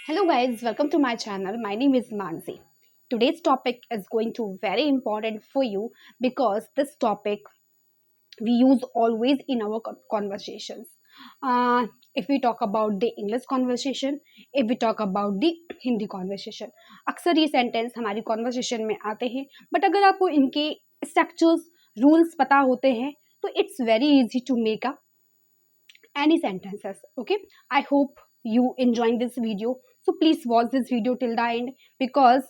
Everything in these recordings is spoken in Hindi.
Hello guys, welcome to my channel. My name is Mansi. Today's topic is going to very important for you because this topic we use always in our conversations. If we talk about the English conversation, if we talk about the Hindi conversation, अक्सर ये सेंटेंस हमारी कॉन्वर्सेशन में आते हैं बट अगर आपको इनके स्ट्रक्चर्स रूल्स पता होते हैं तो it's very easy to make a any sentences. Okay, I hope you enjoying this video, so please watch this video till the end because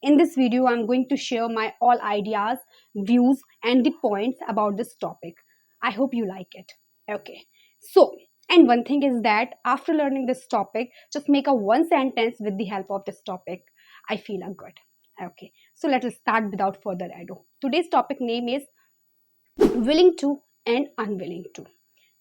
in this video I'm going to share my all ideas, views and the points about this topic. I hope you like it. Okay, so and one thing is that after learning this topic, just make a one sentence with the help of this topic. I feel a good. Okay, so let us start without further ado. Today's topic name is willing to and unwilling to.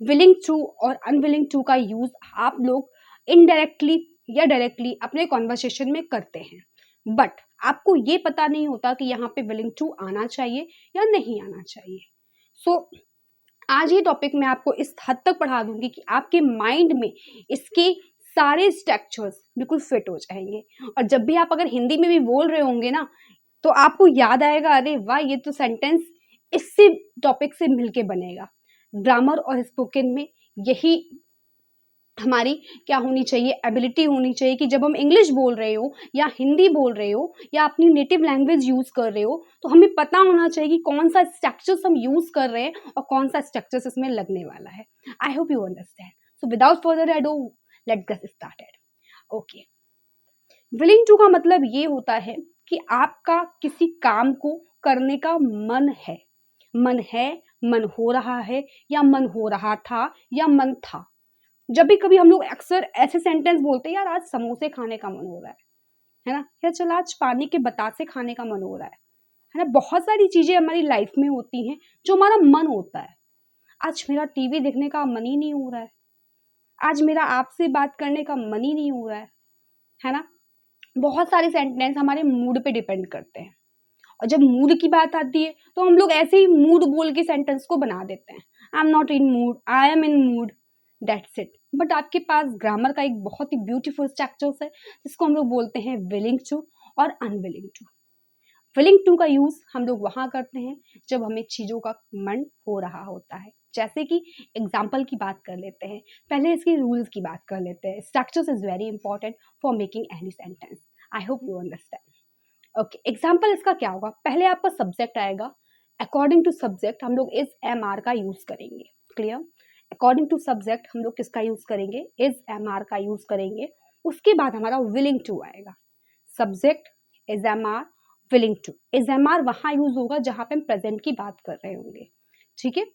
Willing to और अनविलिंग टू का यूज आप लोग इनडायरेक्टली या डायरेक्टली अपने कॉन्वर्सेशन में करते हैं बट आपको ये पता नहीं होता कि यहाँ पे विलिंग टू आना चाहिए या नहीं आना चाहिए. सो आज ये टॉपिक मैं आपको इस हद तक पढ़ा दूंगी कि आपके माइंड में इसके सारे स्ट्रक्चर्स बिल्कुल फिट हो जाएंगे और जब भी आप अगर हिंदी में भी बोल रहे होंगे ना तो आपको याद आएगा अरे वाह ये तो सेंटेंस इससे टॉपिक से मिलके बनेगा. ग्रामर और स्पोकन में यही हमारी क्या होनी चाहिए, एबिलिटी होनी चाहिए कि जब हम इंग्लिश बोल रहे हो या हिंदी बोल रहे हो या अपनी नेटिव लैंग्वेज यूज कर रहे हो तो हमें पता होना चाहिए कि कौन सा स्ट्रक्चर्स हम यूज कर रहे हैं और कौन सा स्ट्रक्चर्स इसमें लगने वाला है. I hope you understand. So without further ado let's get started. Okay, willing to का मतलब ये होता है कि आपका किसी काम को करने का मन है, मन हो रहा है या मन हो रहा था या मन था. जब भी कभी हम लोग अक्सर ऐसे सेंटेंस बोलते हैं यार आज समोसे खाने का मन हो रहा है ना, या चल आज पानी के बतासे खाने का मन हो रहा है ना. बहुत सारी चीजें हमारी लाइफ में होती हैं जो हमारा मन होता है. आज मेरा टीवी देखने का मन ही नहीं हो रहा है, आज मेरा आपसे बात करने का मन ही नहीं हो रहा है ना. बहुत सारे सेंटेंस हमारे मूड पे डिपेंड करते हैं और जब मूड की बात आती है तो हम लोग ऐसे ही मूड बोल के सेंटेंस को बना देते हैं. I am not in mood, I am in mood, that's it. But आपके पास ग्रामर का एक बहुत ही ब्यूटीफुल स्ट्रक्चर्स है जिसको हम लोग बोलते हैं विलिंग टू और अनविलिंग टू. विलिंग टू का यूज हम लोग वहां करते हैं जब हमें चीजों का मन हो रहा होता है. जैसे कि एग्जाम्पल की बात कर लेते हैं, पहले इसके रूल्स की बात कर लेते हैं. Structures is very important for making any sentence. I hope you understand. Okay, example इसका क्या होगा, पहले आपका सब्जेक्ट आएगा. अकॉर्डिंग टू सब्जेक्ट हम लोग इज एम आर का यूज करेंगे. क्लियर. अकॉर्डिंग टू सब्जेक्ट हम लोग किसका यूज करेंगे, इज एम आर का यूज करेंगे. उसके बाद हमारा विलिंग टू आएगा. Subject is am are, willing to. Is am are वहां यूज होगा जहां पे हम प्रेजेंट की बात कर रहे होंगे. ठीक है.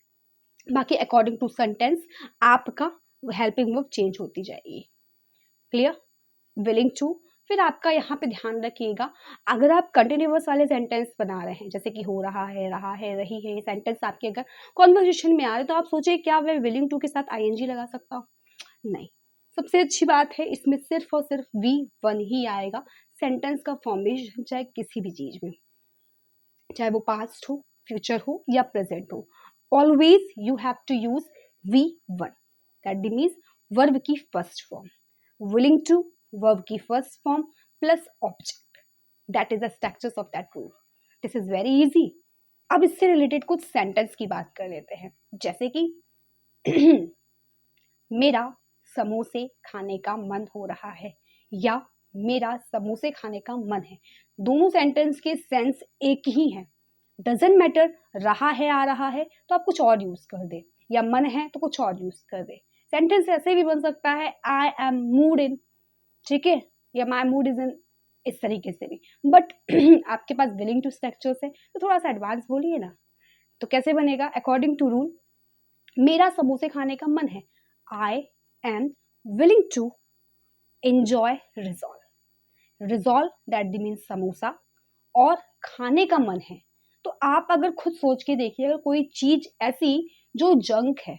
बाकी अकॉर्डिंग टू सेंटेंस आपका हेल्पिंग वर्ब चेंज होती जाएगी. क्लियर. Willing to. फिर आपका यहाँ पे ध्यान रखिएगा अगर आप कंटिन्यूअस वाले सेंटेंस बना रहे हैं जैसे कि हो रहा है, रहा है, रही है, ये सेंटेंस आपके अगर कॉन्वर्सेशन में आ रहे तो आप सोचिए क्या मैं विलिंग टू के साथ आईएनजी लगा सकता हूँ. नहीं. सबसे अच्छी बात है इसमें सिर्फ और सिर्फ वी वन ही आएगा सेंटेंस का फॉर्मेशन, चाहे किसी भी चीज में, चाहे वो पास्ट हो, फ्यूचर हो या प्रेजेंट हो. Always you have to use V one. That means verb की first form. Willing to verb की first form plus object. That is the structures of that rule. This is very easy. अब इससे रिलेटेड कुछ सेंटेंस की बात कर लेते हैं जैसे कि मेरा समोसे खाने का मन हो रहा है या मेरा समोसे खाने का मन है. दोनों सेंटेंस के सेंस एक ही है. डजेंट मैटर रहा है आ रहा है तो आप कुछ और यूज कर दे या मन है तो कुछ और यूज कर दे. सेंटेंस ऐसे भी बन सकता है आई एम मूड इन, ठीक है, या माई मूड इज इन, इस तरीके से भी. बट आपके पास विलिंग टू स्ट्रक्चर्स है तो थोड़ा सा एडवांस बोलिए ना. तो कैसे बनेगा, अकॉर्डिंग टू रूल मेरा समोसे खाने का मन है. I am willing to enjoy resolve. Resolve that means samosa और खाने का मन है. तो आप अगर खुद सोच के देखिए अगर कोई चीज ऐसी जो जंक है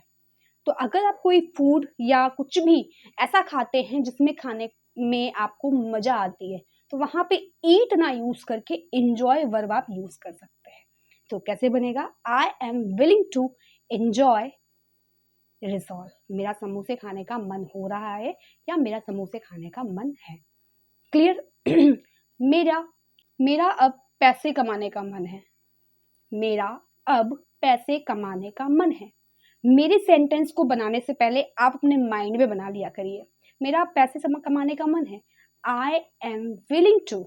तो अगर आप कोई फूड या कुछ भी ऐसा खाते हैं जिसमें खाने में आपको मजा आती है तो वहां पे ईट ना यूज करके एंजॉय वर्ब आप यूज कर सकते हैं. तो कैसे बनेगा, I am willing to enjoy resolve. मेरा समोसे खाने का मन हो रहा है या मेरा समोसे खाने का मन है. क्लियर? मेरा मेरा अब पैसे कमाने का मन है। मेरा अब पैसे कमाने का मन है। मेरे सेंटेंस को बनाने से पहले आप अपने माइंड में बना लिया करिए। मेरा अब पैसे कमाने का मन है। I am willing to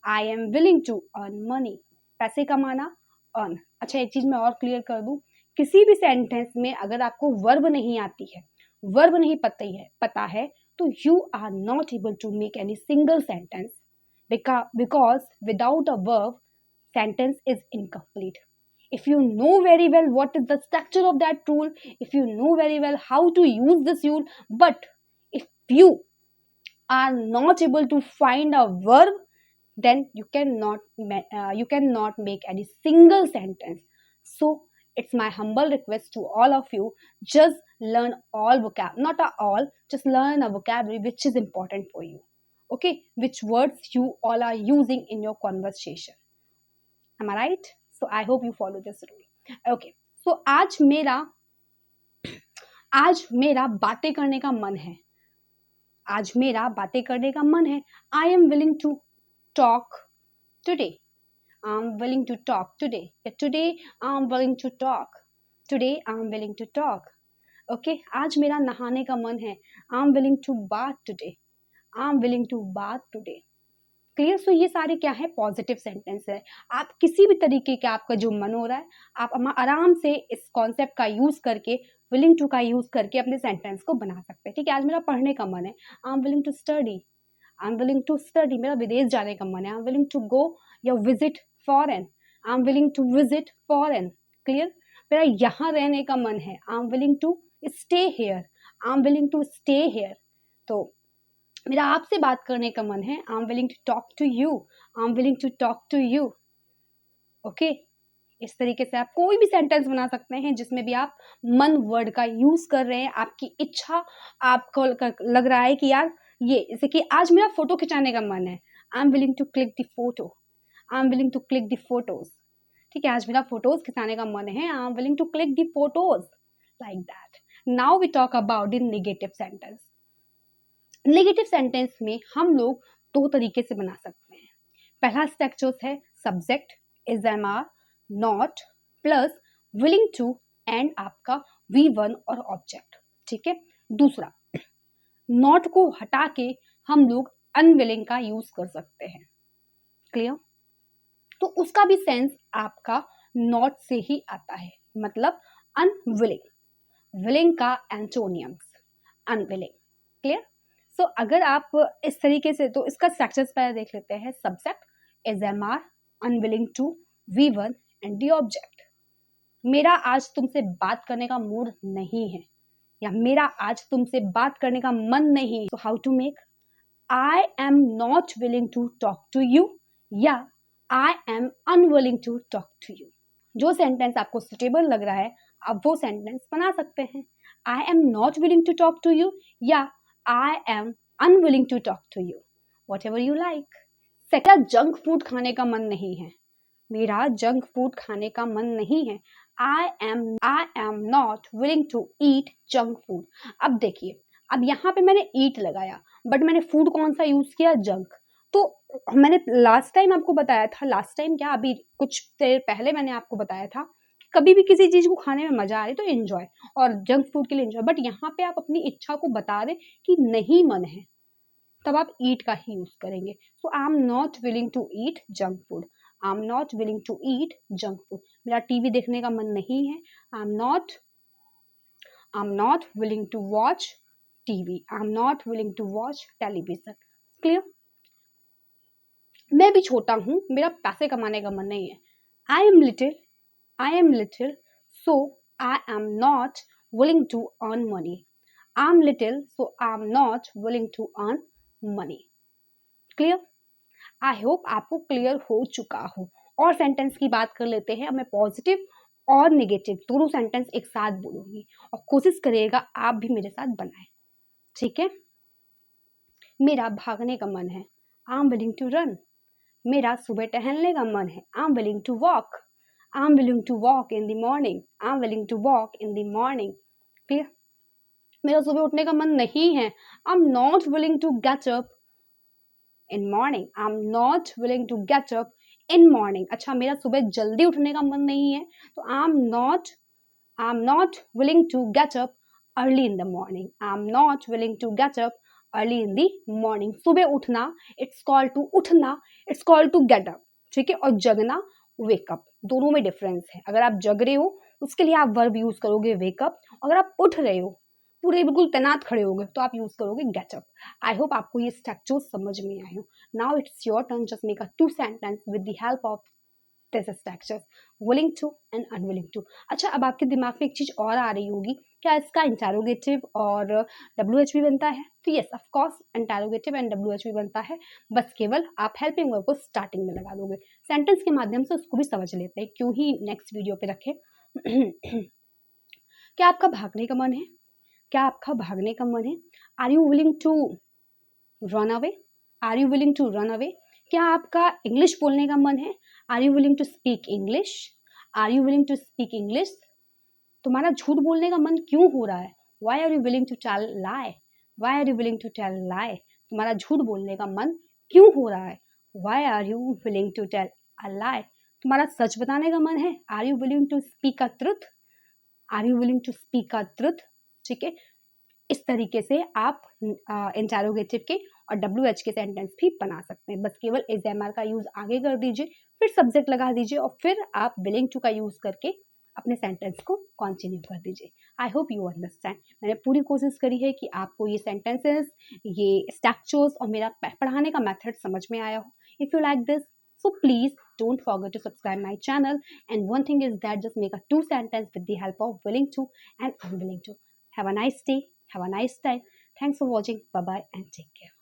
I am willing to earn money. पैसे कमाना, अर्न। अच्छा, एक चीज मैं और क्लियर कर दूं, किसी भी सेंटेंस में अगर आपको वर्ब नहीं आती है, वर्ब नहीं पता है, तो you are not able to make any single sentence, because without a verb sentence is incomplete. If you know very well what is the structure of that tool, if you know very well how to use this tool, but if you are not able to find a verb, then you cannot make any single sentence. So it's my humble request to all of you, just learn all not all, just learn a vocabulary which is important for you. Okay, which words you all are using in your conversation. Am I right? So I hope you follow this rule. Okay. So आज मेरा बातें करने का मन है। आज मेरा बातें करने का मन है। I am willing to talk today. I am willing to talk today. Today I am willing to talk. Today I am willing to talk. Okay, आज मेरा नहाने का मन है। I am willing to bath today. I am willing to bath today. Clear? So ये सारे क्या है, पॉजिटिव सेंटेंस है। आप किसी भी तरीके का आपका जो मन हो रहा है, आप आराम से इस कॉन्सेप्ट का यूज करके, विलिंग टू का यूज करके अपने सेंटेंस को बना सकते हैं। ठीक है, आज मेरा पढ़ने का मन है। I am willing to study. I am willing to study. मेरा विदेश जाने का मन है। I am willing to go या visit foreign. I am willing to visit foreign. Clear? मेरा यहाँ रहने का मन है। I am willing to stay here. I am willing to stay here. तो मेरा आपसे बात करने का मन है। I am willing to talk to you. I am willing to talk to you. Okay, इस तरीके से आप कोई भी सेंटेंस बना सकते हैं जिसमें भी आप मन वर्ड का यूज कर रहे हैं, आपकी इच्छा, आपको लग रहा है कि यार ये, जैसे कि आज मेरा फोटो खिंचाने का मन है। I am willing to click the photo. I am willing to click the photos. ठीक है, आज मेरा फोटोज खिंचाने का मन है। I am willing to click the photos, like that. Now we talk about the negative sentence. Negative sentence में हम लोग दो तरीके से बना सकते हैं। पहला स्ट्रक्चर है subject is am are not plus willing to and आपका V1 और ऑब्जेक्ट। ठीक है, दूसरा नॉट को हटा के हम लोग अनविलिंग का यूज कर सकते हैं। क्लियर? तो उसका भी सेंस आपका नॉट से ही आता है, मतलब अनविलिंग। विलिंग का एंटोनियम्स अनविलिंग। क्लियर? सो अगर आप इस तरीके से, तो इसका स्ट्रक्चर्स पहले देख लेते हैं। Subject is am are, unwilling to V1 and the object. मेरा आज तुमसे बात करने का मूड नहीं है, या मेरा आज तुमसे बात करने का मन नहीं। तो how to make? I am not willing to talk to you, या I am unwilling to talk to you. जो सेंटेंस आपको सुटेबल लग रहा है, आप वो सेंटेंस बना सकते हैं। I am not willing to talk to you, या I am unwilling to talk to you. Whatever you like. Second, junk food खाने का मन नहीं है। मेरा जंक फूड खाने का मन नहीं है। I am not willing to eat junk food. अब देखिए, अब यहाँ पे मैंने eat लगाया, बट मैंने फूड कौन सा यूज किया? जंक। तो मैंने लास्ट टाइम आपको बताया था, लास्ट टाइम क्या, अभी कुछ देर पहले मैंने आपको बताया था, कभी भी किसी चीज को खाने में मजा आए तो एंजॉय, और जंक फूड के लिए एंजॉय। बट यहाँ पे आप अपनी इच्छा को बता दें कि नहीं मन है, तब आप ईट का ही यूज करेंगे। So I am not willing to eat junk food. I am not willing to eat junk food. मेरा टीवी देखने का मन नहीं है। I am not willing to watch TV. I am not willing to watch television. Clear? मैं भी छोटा हूं, मेरा पैसे कमाने का मन नहीं है। आई am little, so I am not willing to earn money. I am little, so I am not willing to earn money. Clear? I hope आपको क्लियर हो चुका हो। और सेंटेंस की बात कर लेते हैं। मैं पॉजिटिव और नेगेटिव दोनों सेंटेंस एक साथ बोलूंगी, और कोशिश करिएगा आप भी मेरे साथ बनाएं। ठीक है? मेरा भागने का मन है। I am willing to run. मेरा सुबह टहलने का मन है। I am willing to walk. I'm willing to walk in the morning. I'm willing to walk in the morning. Clear? मेरा सुबह उठने का मन नहीं है। I'm not willing to get up in morning, I am not willing to get up in morning. अच्छा, मेरा सुबह जल्दी उठने का मन नहीं है, तो आई am not willing to get up early in the morning. I'm not willing to get up early in the morning. सुबह उठना, it's called to उठना, it's called to get up. ठीक है, और जगना wake up, दोनों में डिफरेंस है। अगर आप जग रहे हो उसके लिए आप वर्ब यूज करोगे wake up, अगर आप उठ रहे हो पूरे बिल्कुल तैनात खड़े हो गए तो आप यूज करोगे गेट अप। आई होप आपको ये स्ट्रक्चर समझ में आए हो। Now it's your turn, just make a two sentence with the help of this structures, willing to and unwilling to। अच्छा, अब आपके दिमाग में एक चीज और आ रही होगी, क्या इसका इंटेरोगेटिव और WH भी बनता है? तो yes, of course interrogative and WH भी बनता है, बस केवल आप हेल्पिंग वर्ब को स्टार्टिंग में लगा दोगे। सेंटेंस के माध्यम से उसको भी समझ लेते हैं, क्यों ही नेक्स्ट वीडियो पे रखें। क्या आपका भागने का मन है? क्या आपका भागने का मन है? Are you willing to run away? Are you willing to run away? क्या आपका इंग्लिश बोलने का मन है? Are you willing to speak English? Are you willing to speak English? तुम्हारा झूठ बोलने का मन क्यों हो रहा है? Why are you willing to tell lie? Why are you willing to tell lie? तुम्हारा झूठ बोलने का मन क्यों हो रहा है? Why are you willing to tell a lie? तुम्हारा सच बताने का मन है? Are you willing to speak a truth? Are you willing to speak a truth? ठीक है, इस तरीके से आप इंटेरोगेटिव के और WH के सेंटेंस भी बना सकते हैं। बस केवल इज एम आर का यूज आगे कर दीजिए, फिर सब्जेक्ट लगा दीजिए और फिर आप विलिंग टू का यूज करके अपने सेंटेंस को कंटिन्यू कर दीजिए। आई होप यू अंडरस्टैंड। मैंने पूरी कोशिश करी है कि आपको ये सेंटेंसेस, ये स्ट्रक्चर्स और मेरा पढ़ाने का मेथड समझ में आया हो। If you like this, so please don't forget to subscribe my channel, and one thing is that just make a two sentence with the help of willing to and unwilling to. Have a nice day. Have a nice time. Thanks for watching. Bye bye and take care.